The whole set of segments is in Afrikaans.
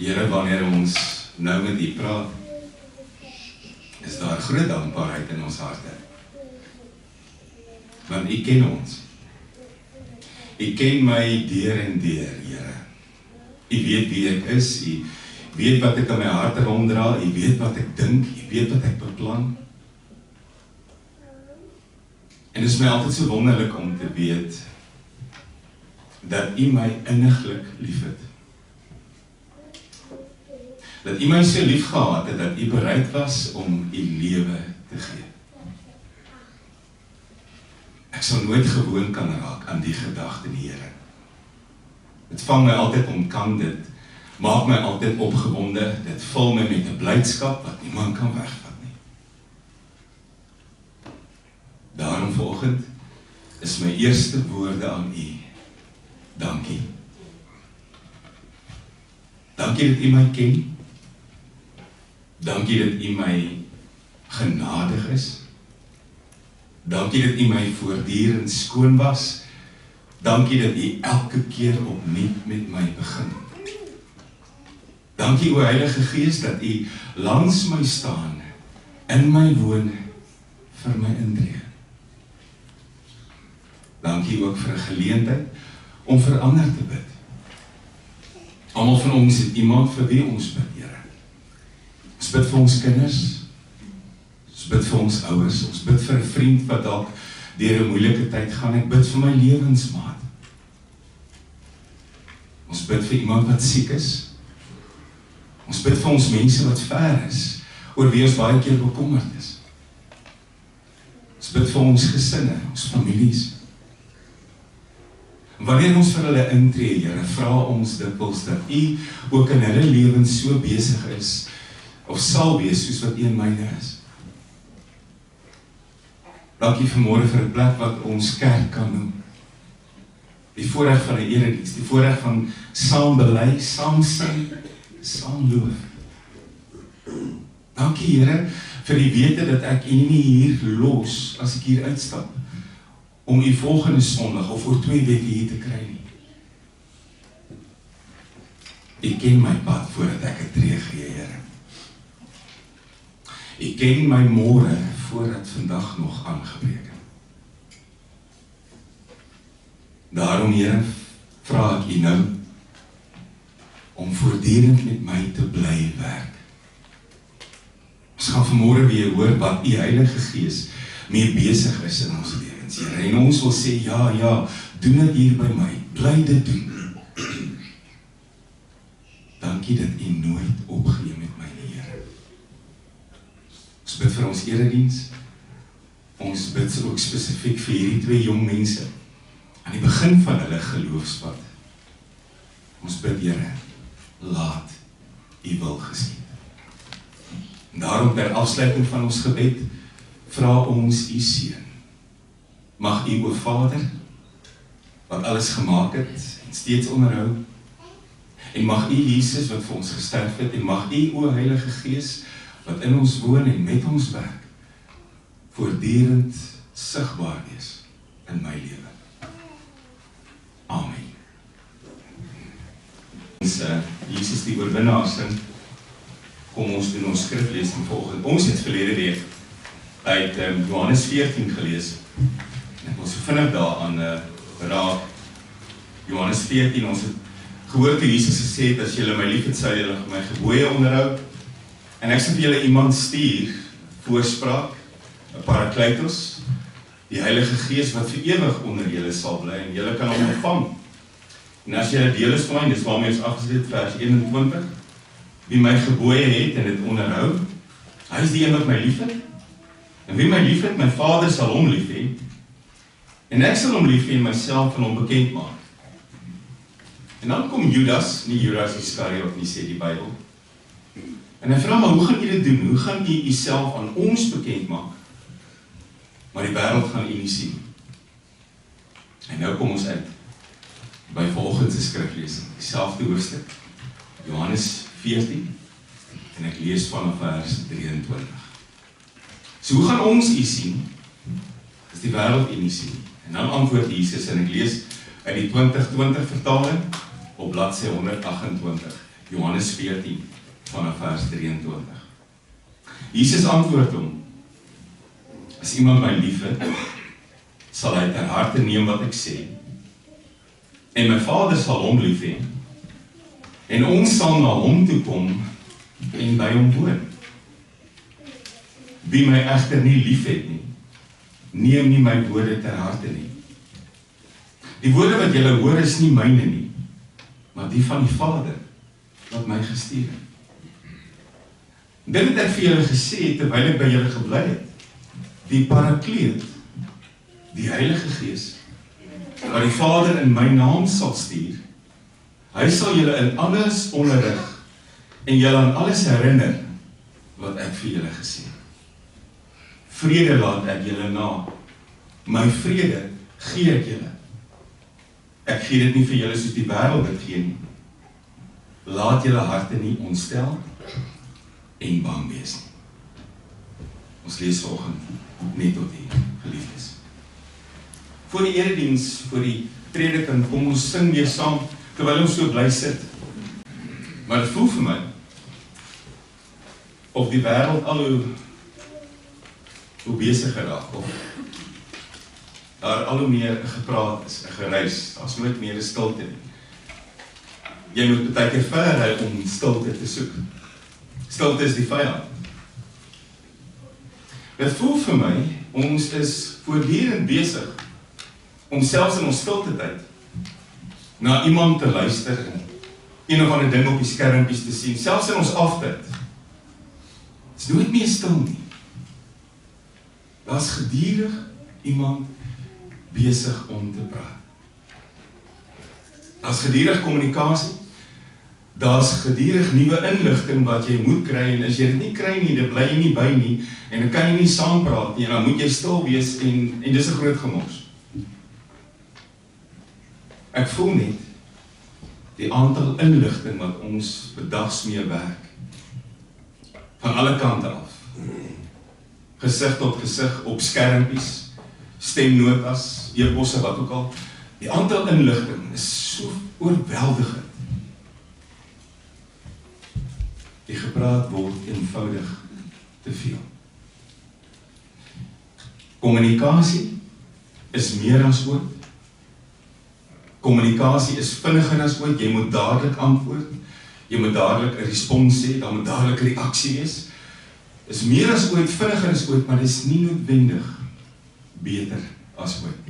Here, wanneer ons nou met U praat, is daar groot dankbaarheid in ons harte. Want U ken ons. U ken my deur en deur, Here. U weet wie ek is, U weet wat ek in my hart ronddra, U weet wat ek dink, U weet wat ek beplan. En dit is my altyd so wonderlik om te weet dat U my inniglik liefhet. Dat U my so lief gehad het, dat U bereid was om U lewe te gee. Ek sal nooit gewoon kan raak aan die gedagte, Here. Dit vang my altyd omkant, dit maak my altyd opgewonde, dit vul my met 'n blydskap wat niemand kan wegvat nie. Daarom vanoggend is my eerste woorde aan U, dankie. Dankie dat U my ken. Dankie dat U my genadig is. Dankie dat U my voortdurend skoon was. Dankie dat U elke keer opnuut met my begin. Dankie, o Heilige Gees, dat U langs my staan, in my woon, vir my intree. Dankie ook vir 'n geleentheid om vir ander te bid. Almal van ons het iemand vir wie ons bid, Here. Ons bid vir ons kinders, ons bid vir ons ouers, ons bid vir 'n vriend wat dalk deur 'n moeilike tyd gaan, ek bid vir my lewensmaat. Ons bid vir iemand wat siek is. Ons bid vir ons mense wat ver is, oor wie ons baie keer bekommerd is. Ons bid vir ons gesinne, ons families. En wanneer ons vir hulle intree, Here, vra ons dikwels dat U ook in hulle lewens so besig is, of sal wees soos wat U in myne is. Dankie vanmôre vir 'n plek wat ons kerk kan noem. Die voorreg van 'n erediens, die voorreg van saam bely, saam sing, saam loof. Dankie, Here, vir die wete dat ek U nie hier los as ek hier uitstap, om U volgende Sondag of oor 2 weke hier te kry nie. U ken my pad voordat ek 'n tree gee, Here. U ken my môre voordat vandag nog aangebreek het. Daarom, Here, vra ek U nou om voortdurend met my te bly werk. Ons gaan vanmôre weer hoor wat U Heilige Gees mee besig is in ons lewens, Here. En ons wil sê, ja, doen dit hier by my, bly dit doen. Dankie dat U nooit opgee met my, Here. Ons bid vir ons erediens. Ons bid ook spesifiek vir hierdie 2 jong mense aan die begin van hulle geloofspad. Ons bid, Here, laat U wil geskied. En daarom ter afsluiting van ons gebed, vra ons U seën. Mag U, o Vader, wat alles gemaak het en steeds onderhou, en mag U Jesus wat vir ons gesterf het, en mag U, o Heilige Gees, wat in ons woon en met ons werk, voortdurend sigbaar wees in my lewe. Amen. Ons Jesus die oorwinnaar sing, kom ons doen ons skriflesing volgende. Ons het verlede week uit Johannes 14 gelees. En ek wil so vinnig daaraan raak. Johannes 14, ons het gehoor toe Jesus gesê het, as julle my liefhet, sal julle my gebooie onderhou. En ek sal vir julle iemand stuur, voorspraak, 'n Parakletos, die Heilige Gees wat vir ewig onder julle sal bly en julle kan hom ontvang. En as julle deel is van my, dis waarmee ons afgesluit vers 21, wie my gebooie het en dit onderhou, hy is die een wat my liefhet. En wie my liefhet, my Vader sal hom lief hê. En ek sal hom lief hê en myself van hom bekend maak. En dan kom Judas, nie Judas Iskariot nie, sê die Bybel. En hy vra, maar hoe gaan jy dit doen? Hoe gaan jy jouself aan ons bekend maak? Maar die wêreld gaan u nie sien. En nou kom ons uit by volgende skriflesing, dieselfde hoofstuk, Johannes 14, en ek lees vanaf vers 23. So hoe gaan ons u sien, as die wêreld u nie sien? En dan antwoord Jesus, en ek lees uit die 2020 vertaling, op bladsy 128. Johannes 14 vanaf vers 23. Jesus antwoord hom: as iemand my liefhet, sal hy ter harte neem wat ek sê, en my Vader sal hom lief hê, en ons sal na hom toe kom en by hom woon. Wie my egter nie liefhet nie, neem nie my woorde ter harte nie. Die woorde wat julle hoor is nie myne nie, maar die van die Vader wat my gestuur het. Dit het ek vir julle gesê terwyl ek by julle gebly het. Die Parakleet, die Heilige Gees, wat die Vader in my naam sal stuur, hy sal julle in alles onderrig en julle aan alles herinner wat ek vir julle gesê het. Vrede laat ek julle na, my vrede gee ek julle. Ek gee dit nie vir julle soos die wêreld dit gee nie. Laat julle harte nie ontstel en bang wees nie. Ons lees vanoggend net tot hier, geliefdes. Voor die erediens, voor die prediking, kom ons sing weer saam, terwyl ons so bly sit. Maar dit voel vir my, of die wêreld al hoe besigger raak, of daar al hoe meer gepraat is, gereis, daar's nooit meer 'n stilte nie. Jy moet baie keer ver ry om stilte te soek. Stilte is die vyand. Dit voel vir my, ons is voortdurend besig om selfs in ons stilte tyd na iemand te luister en een of ander ding op die skermpies te sien, selfs in ons aftyd. Dit is nooit meer stil nie. Daar's gedurig iemand besig om te praat. Daar's gedurig kommunikasie, daar's gedurig nuwe inligting wat jy moet kry, en as jy dit nie kry nie, dan bly jy nie by nie, en dan kan jy nie saampraat nie, en dan moet jy stil wees, en dis 'n groot gemors. Ek voel net die aantal inligting wat ons bedags mee werk, van alle kante af, gesig tot gesig, op skermpies, stemnotas, e-posse, wat ook al, die aantal inligting is so oorweldigend. Die gepraat word eenvoudig te veel. Kommunikasie is meer as ooit. Kommunikasie is vinniger as ooit. Jy moet dadelik antwoord. Jy moet dadelik 'n respons hê, dan moet dadelik 'n reaksie wees. Is meer as ooit, vinniger as ooit, maar dit is nie noodwendig beter as ooit.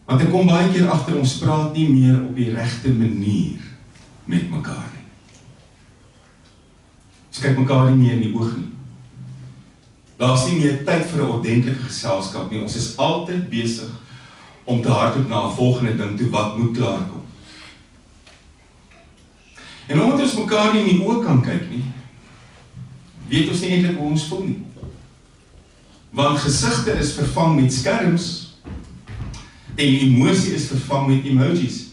Want ek kom baie keer agter, ons praat nie meer op die regte manier met mekaar nie. Ons kyk mekaar nie meer in die oog nie. Daar's nie meer tyd vir 'n ordentlike geselskap nie. Ons is altyd besig om te hardloop na 'n volgende ding toe wat moet klaarkom. En omdat ons mekaar nie in die oog kan kyk nie, weet ons nie eintlik hoe ons voel nie. Want gesigte is vervang met skerms en emosie is vervang met emojis.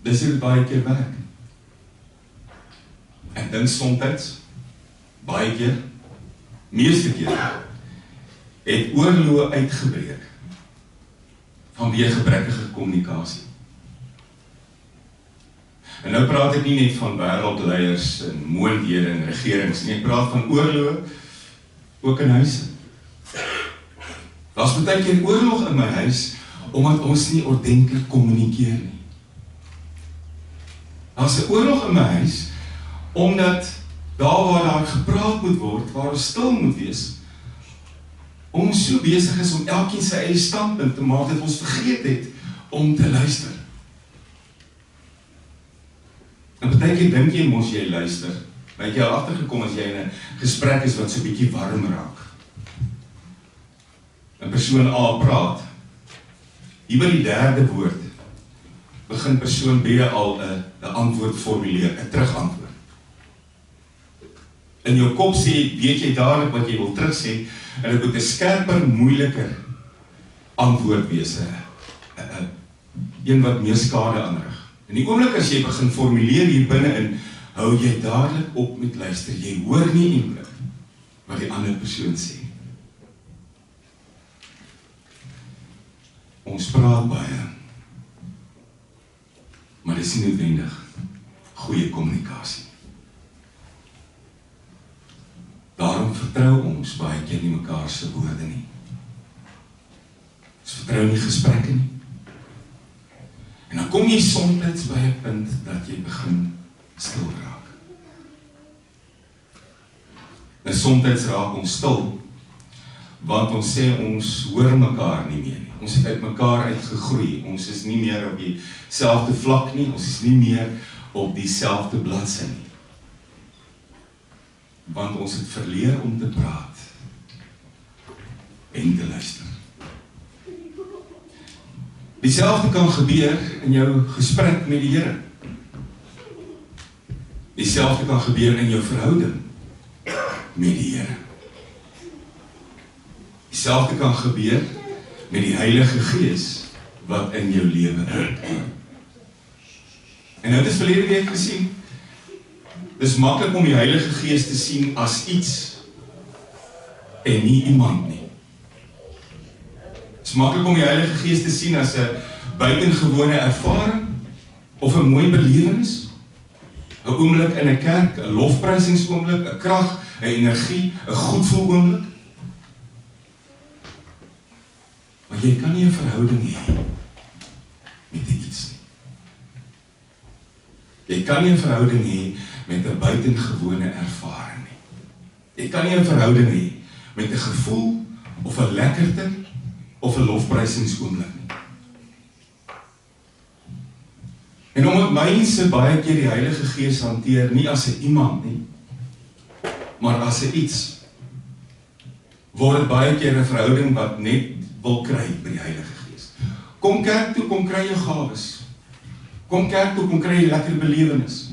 Dis hoe baie keer werk. Ek dink soms, baie keer, meeste keer, het oorloë uitgebreek vanweë gebrekkige kommunikasie. En nou praat ek nie net van wêreldleiers en moondhede en regerings nie, ek praat van oorloë ook in huise. Daar's baie keer oorlog in my huis omdat ons nie ordentlik kommunikeer nie. Daar's 'n oorlog in my huis omdat daar waar daar gepraat moet word, waar ons stil moet wees, ons so besig is om elkeen sy eie standpunt te maak dat ons vergeet het om te luister. En baie keer dink jy mos jy luister, maar jy al agtergekom as jy in 'n gesprek is wat so 'n bietjie warm raak. 'n Persoon A praat. Hier by die derde woord begin persoon B al 'n antwoord formuleer, 'n terugantwoord. In jou kop sê, weet jy dadelik wat jy wil terug sê, en dit moet 'n skerper, moeiliker antwoord wees, een wat meer skade aanrig. En die oomblik as jy begin formuleer hier binne-in, hou jy dadelik op met luister. Jy hoor nie eintlik wat die ander persoon sê. Ons praat baie, maar dit dis nie noodwendig goeie kommunikasie. Daarom vertrou ons baie keer nie mekaar se woorde nie. Ons vertrou nie gesprekke nie. En dan kom jy soms by 'n punt dat jy begin stil raak. En soms raak ons stil, want ons sê ons hoor mekaar nie meer nie. Ons het uit mekaar uitgegroei. Ons is nie meer op dieselfde vlak nie. Ons is nie meer op dieselfde bladsy nie. Want ons het verleer om te praat en te luister. Dieselfde kan gebeur in jou gesprek met die Here. Dieselfde kan gebeur in jou verhouding met die Here. Dieselfde kan gebeur met die Heilige Gees wat in jou lewe is. En nou het ons verlede week gesien, dis maklik om die Heilige Gees te sien as iets en nie iemand nie. Dis maklik om die Heilige Gees te sien as 'n buitengewone ervaring of 'n mooi belewenis, 'n oomblik in 'n kerk, 'n lofprysingsoomblik, 'n krag, 'n energie, 'n goedvoel oomblik. Maar jy kan nie 'n verhouding hê met iets nie. Jy kan nie 'n verhouding hê met 'n buitengewone ervaring nie. Jy kan nie 'n verhouding hê met 'n gevoel of 'n lekkerte of 'n lofprysingsoomblik nie. En omdat mense baie keer die Heilige Gees hanteer nie as 'n iemand nie, maar as 'n iets, word dit baie keer 'n verhouding wat net wil kry by die Heilige Gees. Kom kerk toe, kom kry jou gawes. Kom kerk toe, kom kry jy lekker belewenis.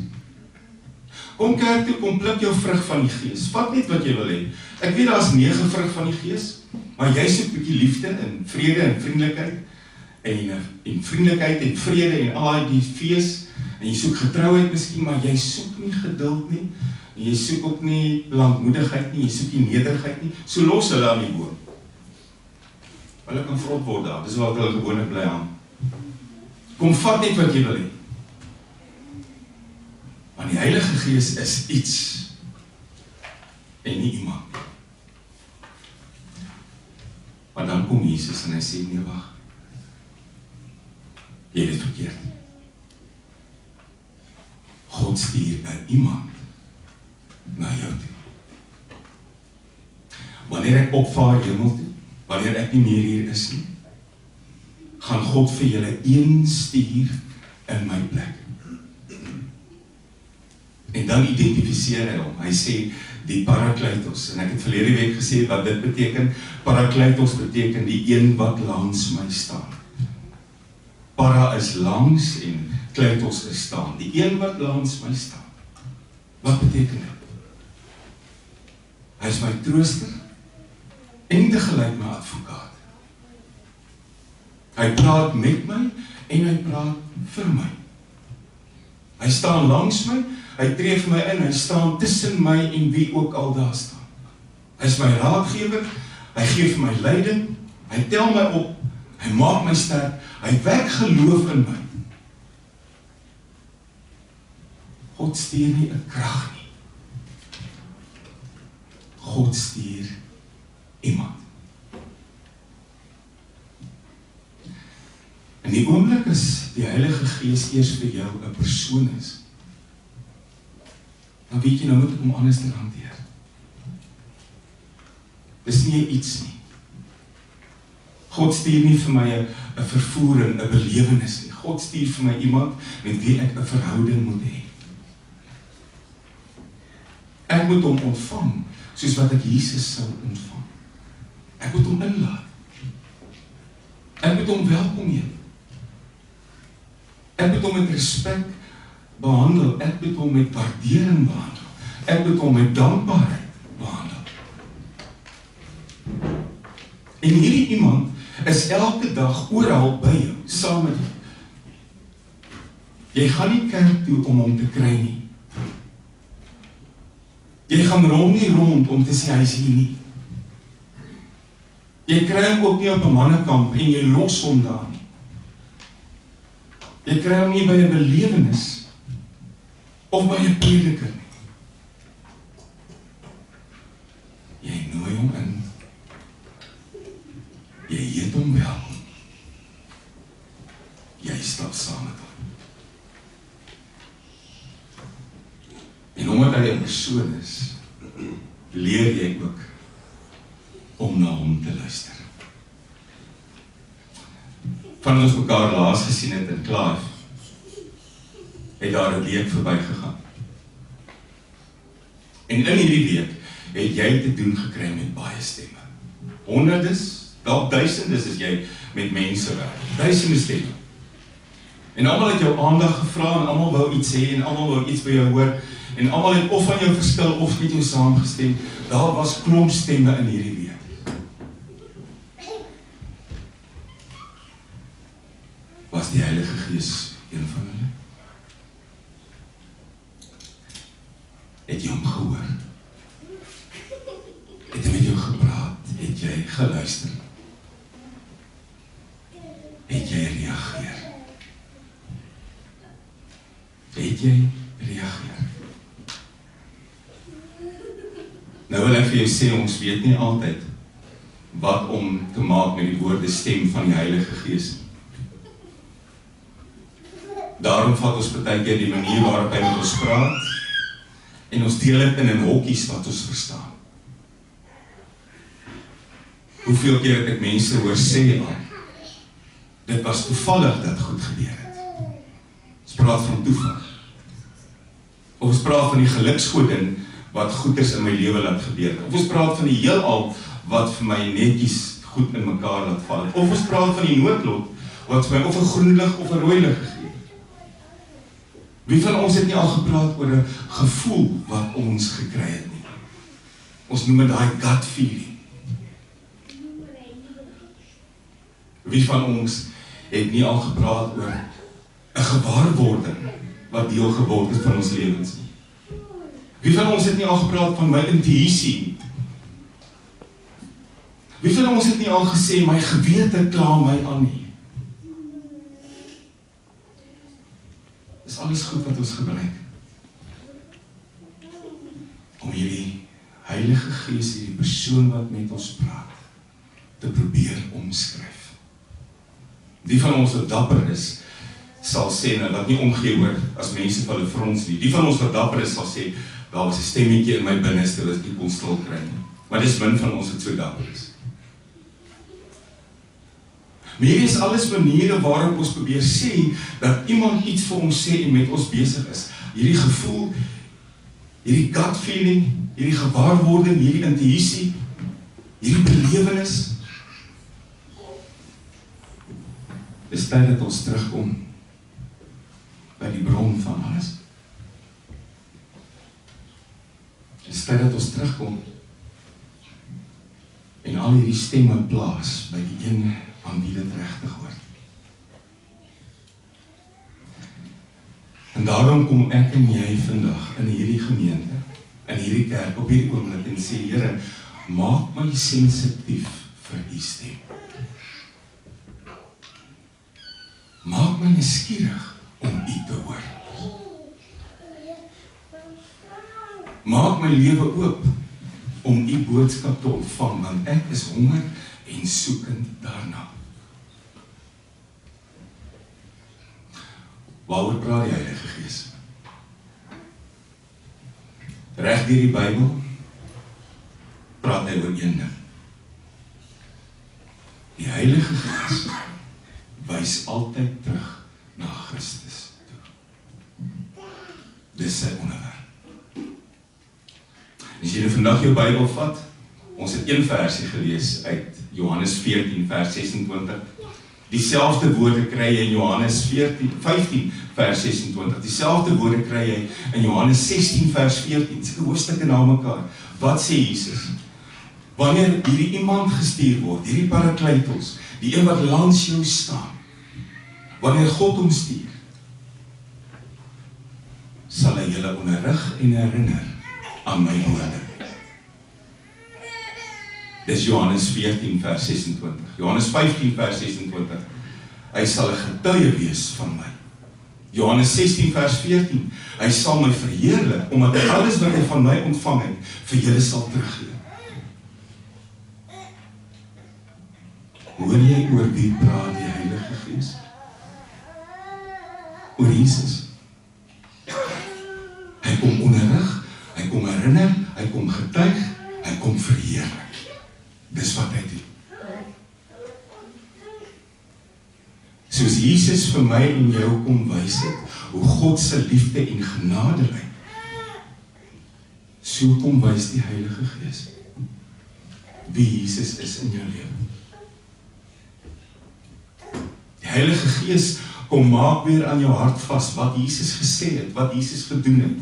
Kom kerk toe, kom pluk jou vrug van die Gees. Vat net wat jy wil hê. Ek weet daar's 9 vrug van die Gees, maar jy soek 'n bietjie liefde en vrede en vriendelikheid en vriendelikheid en vrede en al die fees en jy soek getrouheid miskien, maar jy soek nie geduld nie. En jy soek ook nie lankmoedigheid nie, jy soek nie nederigheid nie. So los hulle aan die boom. Hulle kan vrot word daar, dis wat hulle gewoonlik bly aan. Kom vat net wat jy wil hê. Want die Heilige Gees is iets en nie iemand. Maar dan kom Jesus en hy sê, nee, wag. Jy het het verkeerd. God stuur 'n iemand na jou toe. Wanneer ek opvaar hemel toe, wanneer ek nie meer hier is nie, gaan God vir julle een stuur in my plek. En dan identifiseer hy hom. Hy sê die Parakletos. En ek het verlede week gesê wat dit beteken. Parakletos beteken die een wat langs my staan. Para is langs en Kletos is staan. Die een wat langs my staan. Wat beteken dit? Hy is my trooster en tegelyk my advokaat. Hy praat met my en hy praat vir my. Hy staan langs my, hy tree vir my in, hy staan tussen my en wie ook al daar staan. Hy is my raadgewer, hy gee vir my leiding, hy tel my op, hy maak my sterk, hy wek geloof in my. God stuur nie 'n krag nie. God stuur iemand. In die oomblik is die Heilige Gees eers vir jou 'n persoon is, dan weet jy nou moet ek hom anders te hanteer. Dis nie 'n iets nie. God stuur nie vir my 'n vervoering, 'n belewenis nie. God stuur vir my iemand met wie ek 'n verhouding moet hê. Ek moet hom ontvang, soos wat ek Jesus sou ontvang. Ek moet hom inlaat. Ek moet hom welkom heet. Ek moet hom met respek behandel. Ek moet hom met waardering behandel. Ek moet hom met dankbaarheid behandel. En hierdie iemand is elke dag oral by jou, saam met jou. Jy gaan nie kerk toe om hom te kry nie. Jy gaan rond nie rond om te sê hy is hier nie. Jy kry hom ook nie op 'n mannekamp en jy los hom daar nie. Jy kry hom nie by 'n belewenis of by 'n prediker nie. Jy nooi hom in. Jy eet hom welkom. Jy stap saam met hom. En omdat hy 'n persoon is, leer jy ook om na hom te luister. Van ons mekaar laas gesien het in Clive, het daar 'n week verby gegaan. En in hierdie week het jy te doen gekry met baie stemme. Honderdes, dalk duisendes as jy met mense werk. Duisende stemme. En almal het jou aandag gevra en almal wou iets sê en almal wou iets by jou hoor en almal het of van jou verskil of met jou saamgestem. Daar was klomp stemme in hierdie week. Was die Heilige Gees een van hulle? Het jy hom gehoor? Het hy met jou gepraat? Het jy geluister? Het jy reageer? Het jy reageer? Nou wil ek vir jou sê, ons weet nie altyd wat om te maak met die woorde stem van die Heilige Gees. Daarom vat ons partykeer die manier waarop hy met ons praat en ons deel dit in hokkies wat ons verstaan. Hoeveel keer het ek mense hoor sê al, dit was toevallig dat goed gebeur het. Ons praat van toeval. Of ons praat van die geluksgoding wat goeders in my lewe laat gebeur. Of ons praat van die heelal wat vir my netjies goed in mekaar laat val. Of ons praat van die noodlot wat vir my of 'n groen lig of 'n rooi lig gegee. Wie van ons het nie al gepraat oor 'n gevoel wat ons gekry het nie? Ons noem dit daai gut feeling. Wie van ons het nie al gepraat oor 'n gewaarwording wat deel geword het van ons lewens nie? Wie van ons het nie al gepraat van my intuïsie? Wie van ons het nie al gesê my gewete kla my aan nie? Dis alles goed wat ons gebruik om hierdie Heilige Gees, hierdie persoon wat met ons praat, te probeer omskryf. Die van ons wat dapper is, sal sê, en wat nie omgee oor as mense van hulle frons nie. Die van ons wat dapper is, sal sê, daar was 'n stemmetjie in my binneste wat ek nie kon stil kry nie. Maar dis min van ons wat so dapper is. Maar hier is alles maniere waarop ons probeer sê, dat iemand iets vir ons sê en met ons besig is. Hierdie gevoel, hierdie gut feeling, hierdie gewaarwording, hierdie intuïsie, hierdie belewenis. Dis tyd dat ons terugkom by die bron van alles. Dis tyd dat ons terugkom en al hierdie stemme plaas by die een aan wie dit regtig hoort. En daarom kom ek en jy vandag in hierdie gemeente, in hierdie kerk, op hierdie oomblik en sê, Here, maak my sensitief vir u stem. Maak my nuuskierig om u te hoor. Maak my lewe oop om u boodskap te ontvang, want ek is honger en soekend daarna. Waaroor praat die Heilige Gees? Reg deur die Bybel praat hy oor een ding. Die Heilige Gees wys altyd terug na Christus toe. Dis sy onderwerp. As jy vandag jou Bybel vat, ons het een versie gelees uit Johannes 14 vers 26. Dieselfde woorde kry jy in Johannes 15 vers 26. Dieselfde woorde kry jy in Johannes 16 vers 14. Dis 'n hoofstukke na mekaar. Wat sê Jesus? Wanneer hierdie iemand gestuur word, hierdie parakletos, die een wat langs jou staan, wanneer God hom stuur, sal hy julle onderrig en herinner aan my woorde. Dis Johannes 14 vers 26. Johannes 15 vers 26. Hy sal 'n getuie wees van my. Johannes 16 vers 14, hy sal my verheerlik, omdat hy alles wat hy van my ontvang het, vir julle sal teruggee. Hoor jy oor wie praat die Heilige Gees? Oor Jesus. Hy kom onderrig, hy kom herinner, hy kom getuig, hy kom verheerlik. Dis wat hy doen. Soos Jesus vir my en jou kom wys het, hoe God se liefde en genade lyk, so kom wys die Heilige Gees wie Jesus is in jou lewe. Die Heilige Gees kom maak weer aan jou hart vas wat Jesus gesê het, wat Jesus gedoen het,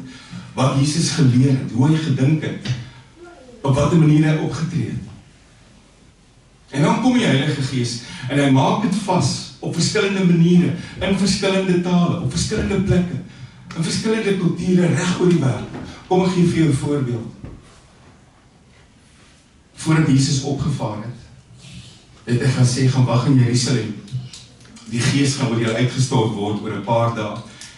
wat Jesus geleer het, hoe hy gedink het, op watter manier hy opgetree het. En dan kom die Heilige Gees en hy maak dit vas op verskillende maniere, in verskillende tale, op verskillende plekke, in verskillende kulture reg oor die wêreld. Kom ek gee vir jou 'n voorbeeld. Voordat Jesus opgevaar het hy gaan sê, gaan wag in Jerusalem. Die Gees gaan oor julle uitgestort word oor 'n paar dae.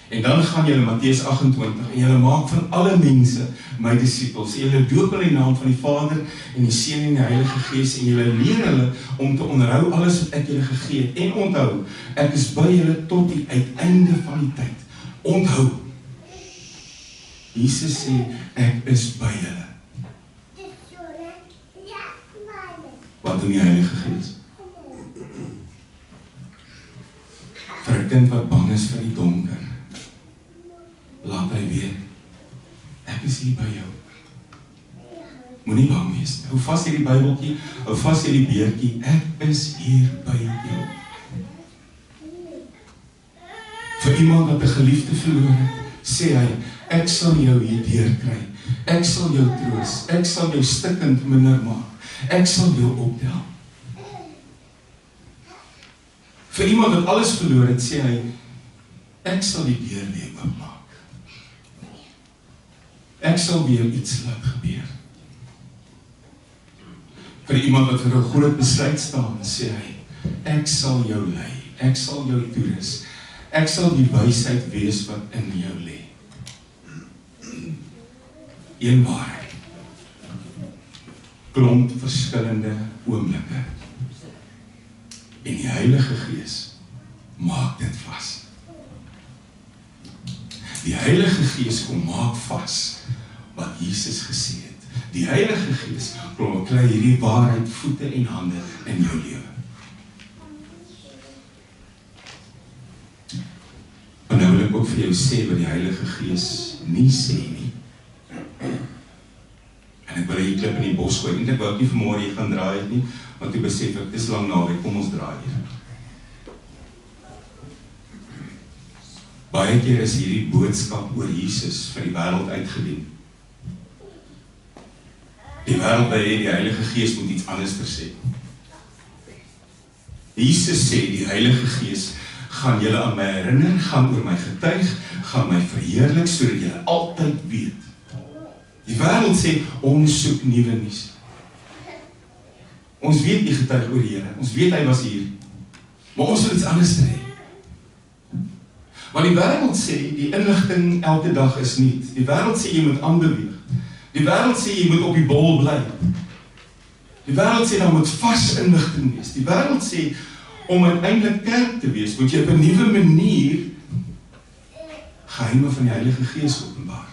En dan gaan julle Matteus 28 en julle maak van alle mense my disippels. Julle doop hulle in die naam van die Vader en die Seun en die Heilige Gees en julle leer hulle om te onderhou alles wat ek julle gegee het. En onthou, ek is by julle tot die uiteinde van die tyd. Onthou. Jesus sê, ek is by julle. Wat doen die Heilige Gees? Vir 'n kind wat bang is vir die donker, laat hy weet, ek is hier by jou. Moenie bang wees nie. Hou vas hierdie Bybeltjie, hou vas hierdie beertjie, ek is hier by jou. Vir iemand wat 'n geliefde verloor het, sê hy, ek sal jou hier deurkry, ek sal jou troos, ek sal jou stikkend minder maak, ek sal jou optel. Vir iemand wat alles verloor het, sê hy, ek sal die deur weer oopmaak. Ek sal weer iets laat gebeur. Vir iemand wat vir 'n groot besluit staan, sê hy, ek sal jou lei, ek sal jou toerus, ek sal die wysheid wees wat in jou lê. Een waarheid. Klomp verskillende oomblikke. En die Heilige Gees maak dit vas. Die Heilige Gees kom maak vas wat Jesus gesê het. Die Heilige Gees kom kry hierdie waarheid voete en hande in jou lewe. En nou wil ek ook vir jou sê wat die Heilige Gees nie sê nie. En ek wil hier klip in die bos gooi. Ek wou ook nie vanmôre hier gaan draai het nie, want toe besef ek, dis lang naweek, kom ons draai hier. Baie keer is hierdie boodskap oor Jesus vir die wêreld uitgedien. Die wêreld wil hê die Heilige Gees moet iets anders sê. Jesus sê, die Heilige Gees gaan julle aan my herinner, gaan oor my getuig, gaan my verheerlik, sodat julle altyd weet. Die wêreld sê, ons soek nuwe nuus. Ons weet die getuig oor die Here, ons weet hy was hier, maar ons wil iets anders hê. Want die wêreld sê, die inligting elke dag is niet. Die wêreld sê, jy moet aanbeweeg. Die wêreld sê, jy moet op die bol bly. Die wêreld sê, daar moet vars inligting wees. Die wêreld sê, om uiteindelik kerk te wees, moet jy op 'n nuwe manier geheime van die Heilige Gees openbaar.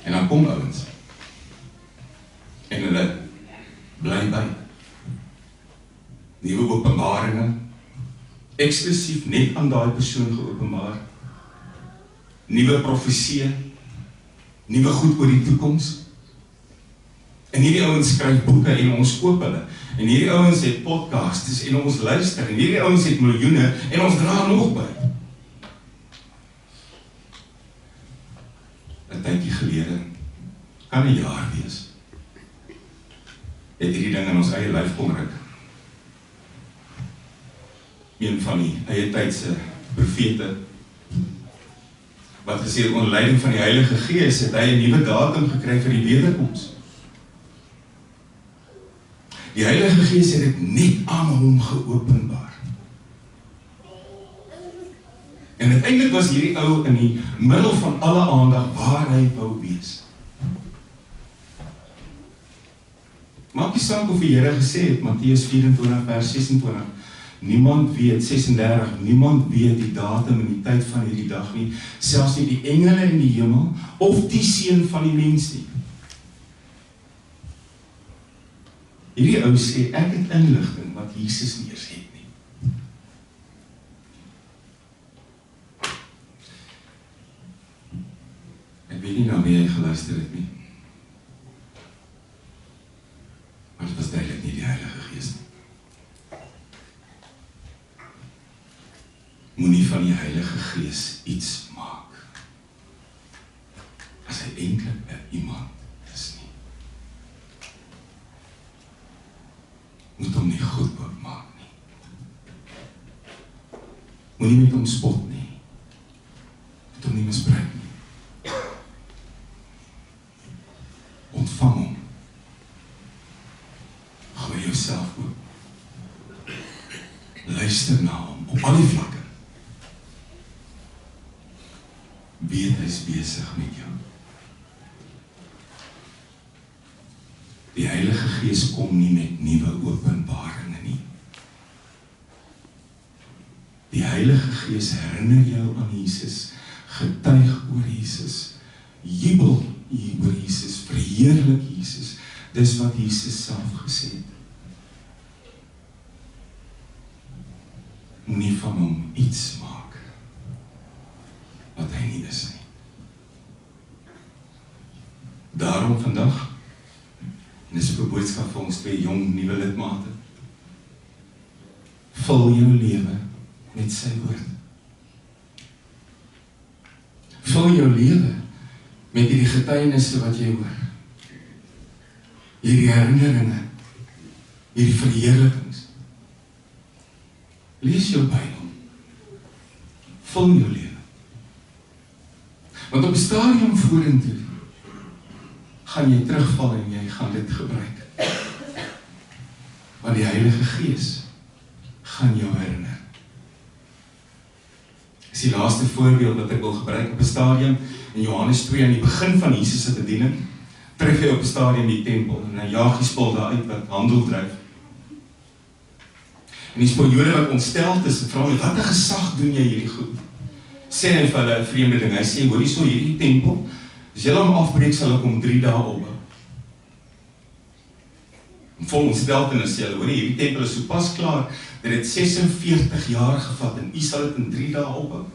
En dan kom ouens, en hulle bly by. Nuwe openbaringe, eksklusief net aan daai persoon geopenbaar. Nuwe profeseë, nuwe goed oor die toekoms. En hierdie ouens skryf boeke en ons koop hulle. En hierdie ouens het podcasts en ons luister. En hierdie ouens het miljoene en ons dra nog by. 'n tydjie gelede, kan 'n jaar wees, het hierdie ding in ons eie lyf kom ruk. Een van die eie tydse profete, wat gesê onder leiding van die Heilige Gees, het hy 'n nuwe datum gekry vir die wederkoms. Die Heilige Gees het dit net aan hom geopenbaar. En uiteindelik was hierdie ou in die middel van alle aandag waar hy wou wees. Maak nie saak of die Here gesê het, Matteus 24 vers 26, niemand weet, 36, niemand weet die datum en die tyd van hierdie dag nie, selfs nie die engele in die hemel, of die seun van die mens nie. Hierdie ou sê, ek het inligting wat Jesus nie eens het nie. Ek weet nie na wie hy geluister het nie. Maar dit was duidelik nie die Heilige Gees nie. Moenie van die Heilige Gees iets maak, as hy eintlik iemand is nie. Moet hom nie goedkoop maak nie. Moenie met hom spot nie. Moet hom nie misbruik nie. Ontvang hom. Gooi jouself oop. Luister na hom op al die vlakke. Weet hy is besig met jou. Die Heilige Gees kom nie met nuwe openbaringe nie. Die Heilige Gees herinner jou aan Jesus, getuig oor Jesus, jubel oor Jesus, verheerlik Jesus. Dis wat Jesus self gesê het. Moenie van hom iets maak wat hy nie is nie. Daarom vandag, en dis ook 'n boodskap vir ons twee jong nuwe lidmate, vul jou lewe met sy woord. Vul jou lewe met hierdie getuienisse wat jy hoor. Hierdie herinneringe, hierdie verheerlikings. Lees jou Bybel. Vul jou lewe. Want op 'n stadium vorentoe gaan jy terugval en jy gaan dit gebruik. Want die Heilige Gees gaan jou herinner. Dis die laaste voorbeeld wat ek wil gebruik op 'n stadium in Johannes 2 aan die begin van Jesus se bediening. Tref hy op 'n stadium die tempel en hy jaag die spul daar uit wat handel dryf. En die Jode wat ontsteld is, vra hom, wat 'n gesag doen jy hierdie goed? Sê hy vir hulle 'n vreemde ding, hy sê, hoor hierso hierdie tempel, as julle hom afbreek, sal ek hom 3 dae opbou. En vol ontsteltenis sê hulle, hoor hierdie tempel is so pas klaar, dat het 46 jaar gevat en u sal dit in 3 dae opbou.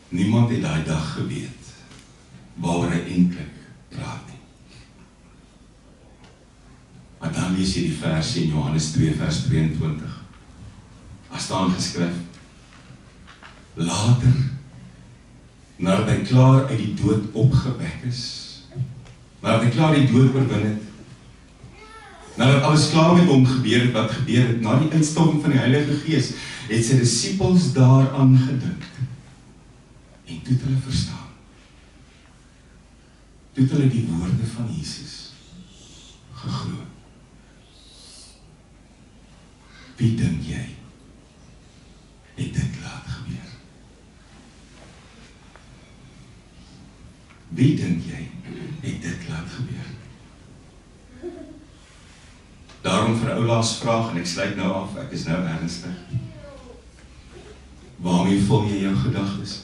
Niemand het daai dag geweet waaroor hy eintlik praat nie. Maar dan lees jy die vers in Johannes 2 vers 22. Daar staan geskryf, later, nadat hy klaar uit die dood opgewek is, nadat hy klaar die dood oorwin het, nadat alles klaar met hom gebeur het, wat gebeur het, na die uitstorting van die Heilige Gees, het sy disippels daaraan gedink, en toe het hulle verstaan, toe het hulle die woorde van Jesus geglo. Wie dink jy het dit laat gebeur? Wie dink jy het dit laat gebeur? Daarom vir ou laaste vraag, en ek sluit nou af, ek is nou ernstig. Waarmee vul jy jou gedagtes?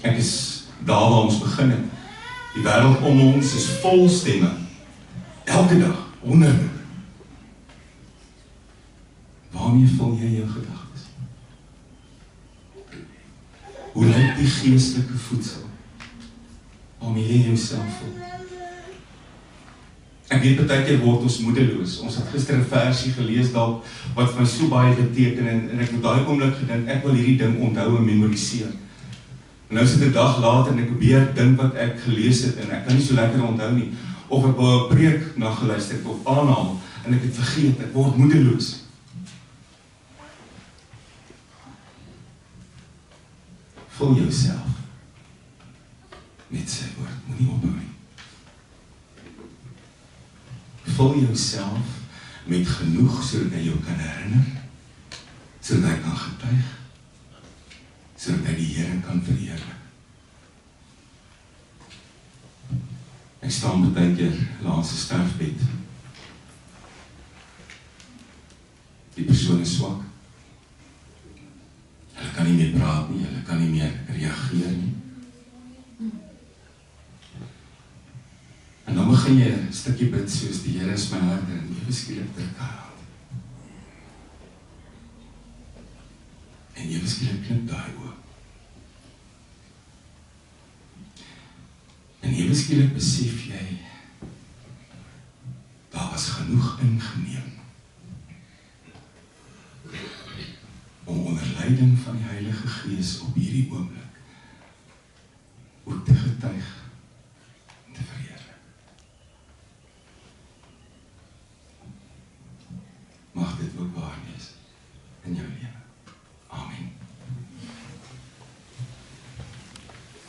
Ek is daar waar ons begin het. Die wêreld om ons is vol stemme. Elke dag, honderde. Waarmee vul jy jou gedagtes? Hoe lyk die geestelike voedsel? Waarmee jy jouself vul? Ek weet partykeer word ons moedeloos. Ons het gister 'n versie gelees dalk wat vir my so baie beteken en ek het daai oomblik gedink ek wil hierdie ding onthou en memoriseer. En nou sit 'n dag later en ek probeer dink wat ek gelees het en ek kan nie so lekker onthou nie. Of ek wou 'n preek na geluister het of aanhaal en ek het vergeet, ek word moedeloos. Vul jouself met sy woord, moenie ophou nie. Vul jouself met genoeg sodat jy jou kan herinner sodat hy kan getuig, sodat hy die Here kan verheerlik. Ek staan baie keer langs 'n sterfbed. Die persoon is swak. Hulle kan nie meer praat nie, hulle kan nie meer reageer nie. En dan begin jy 'n stukkie bid soos die Here is my herder en ewe skielik druk hy aan. En ewe skielik klink daai oop. En ewe skielik besef jy, daar was genoeg ingeneem om onder leiding van die Heilige Gees op hierdie oomblik ook te getuig en te verheerlik. Mag dit ook waar wees in jou lewe.